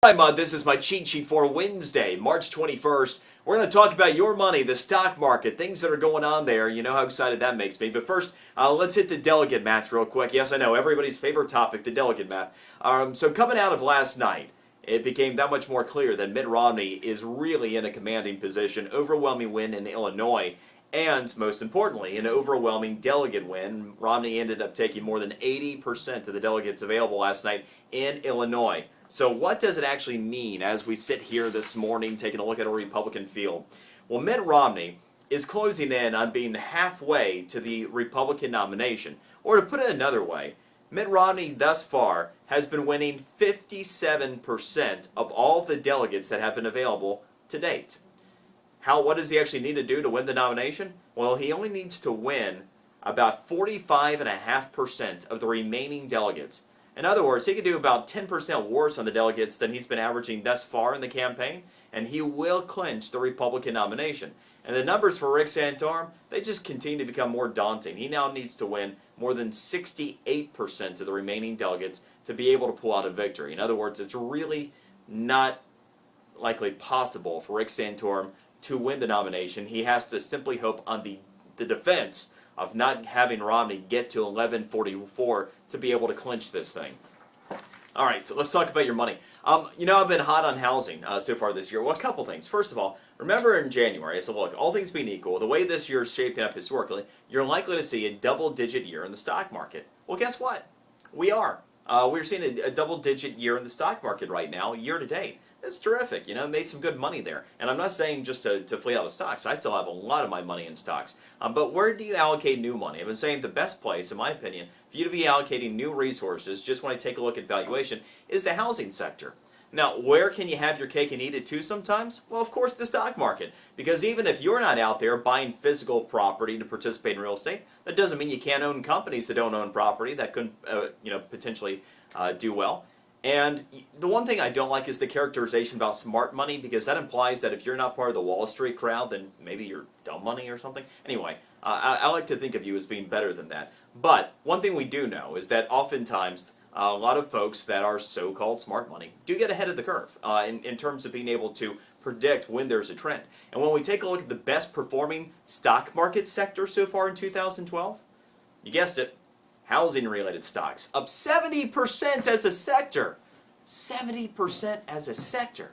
Hi, Mud. This is my cheat sheet for Wednesday, March 21st. We're going to talk about your money, the stock market, things that are going on there. You know how excited that makes me. But first, let's hit the delegate math real quick. Yes, I know, everybody's favorite topic, the delegate math. So coming out of last night, it became that much more clear that Mitt Romney is really in a commanding position, overwhelming win in Illinois, and most importantly, an overwhelming delegate win. Romney ended up taking more than 80% of the delegates available last night in Illinois. So what does it actually mean as we sit here this morning taking a look at a Republican field? Well, Mitt Romney is closing in on being halfway to the Republican nomination. Or to put it another way, Mitt Romney thus far has been winning 57% of all the delegates that have been available to date. What does he actually need to do to win the nomination? Well, he only needs to win about 45.5% of the remaining delegates. In other words, he could do about 10% worse on the delegates than he's been averaging thus far in the campaign, and he will clinch the Republican nomination. And the numbers for Rick Santorum, they just continue to become more daunting. He now needs to win more than 68% of the remaining delegates to be able to pull out a victory. In other words, it's really not likely possible for Rick Santorum to win the nomination. He has to simply hope on the defense of not having Romney get to 1144 to be able to clinch this thing. All right, so let's talk about your money. You know, I've been hot on housing so far this year. Well, a couple things. First of all, remember in January, I said, look, all things being equal, the way this year is shaping up historically, you're likely to see a double-digit year in the stock market. Well, guess what? We are. We're seeing a double-digit year in the stock market right now, year to date. It's terrific. You know, made some good money there. And I'm not saying just to flee out of stocks. I still have a lot of my money in stocks. But where do you allocate new money? I've been saying the best place, in my opinion, for you to be allocating new resources, just when I take a look at valuation, is the housing sector. Now, where can you have your cake and eat it too sometimes? Well, of course, the stock market. Because even if you're not out there buying physical property to participate in real estate, that doesn't mean you can't own companies that don't own property that could potentially do well. And the one thing I don't like is the characterization about smart money, because that implies that if you're not part of the Wall Street crowd, then maybe you're dumb money or something. Anyway, I like to think of you as being better than that. But one thing we do know is that oftentimes a lot of folks that are so-called smart money do get ahead of the curve in terms of being able to predict when there's a trend. And when we take a look at the best performing stock market sector so far in 2012, you guessed it, housing-related stocks, up 70% as a sector. 70% as a sector.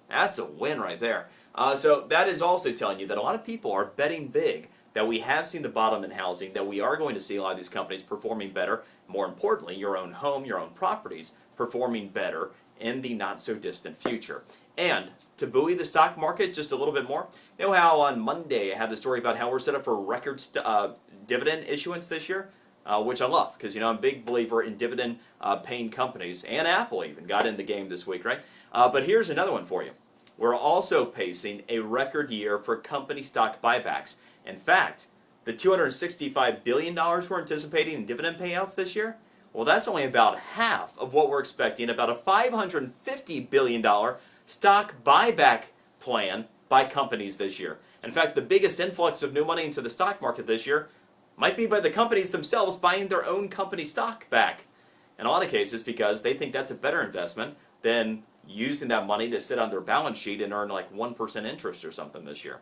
That's a win right there. So that is also telling you that a lot of people are betting big that we have seen the bottom in housing, that we are going to see a lot of these companies performing better. More importantly, your own home, your own properties performing better in the not-so-distant future. And to buoy the stock market just a little bit more, you know how on Monday I had the story about how we're set up for record dividend issuance this year? Which I love, because I'm a big believer in dividend-paying companies, and Apple even got in the game this week, right? But here's another one for you. We're also pacing a record year for company stock buybacks. In fact, the $265 billion we're anticipating in dividend payouts this year, well, that's only about half of what we're expecting, about a $550 billion stock buyback plan by companies this year. In fact, the biggest influx of new money into the stock market this year might be by the companies themselves buying their own company stock back. In a lot of cases, because they think that's a better investment than using that money to sit on their balance sheet and earn like 1% interest or something this year.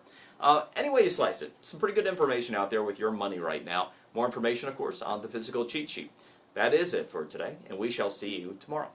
Anyway you slice it, some pretty good information out there with your money right now. More information, of course, on the physical cheat sheet. That is it for today, and we shall see you tomorrow.